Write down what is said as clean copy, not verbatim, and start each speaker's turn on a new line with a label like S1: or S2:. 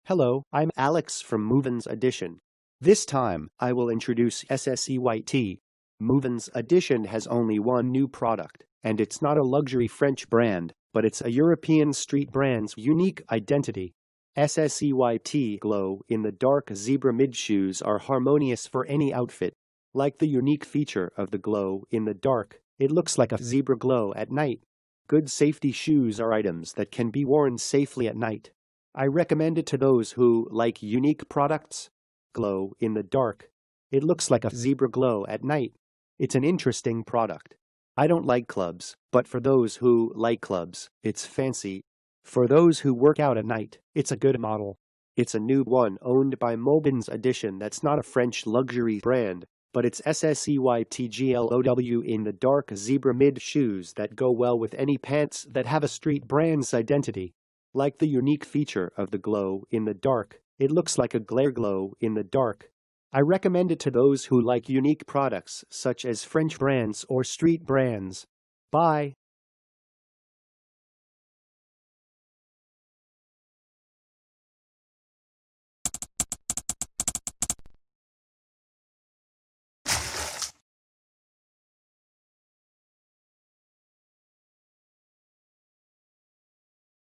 S1: Hello, I'm Alex from MovinsEdition. This time, I will introduce SSEYT. MovinsEdition has only one new product, and it's not a luxury French brand, but it's a European street brand's unique identity. SSEYT glow-in-the-dark zebra mid-shoes are harmonious for any outfit. Like the unique feature of the glow-in-the-dark, it looks like a zebra glow at night. Good safety shoes are items that can be worn safely at night. I recommend it to those who like unique products. Glow in the dark. It looks like a zebra glow at night. It's an interesting product. I don't like clubs, but for those who like clubs, it's fancy. For those who work out at night, it's a good model. It's a new one owned by MovinsEdition that's not a French luxury brand, but it's SSEYT glow-in-the-dark zebra mid shoes that go well with any pants that have a street brand's identity. Like the unique feature of the glow-in-the-dark, it looks like a glare glow in the dark. I recommend it to those who like unique products such as French brands or street brands. Bye.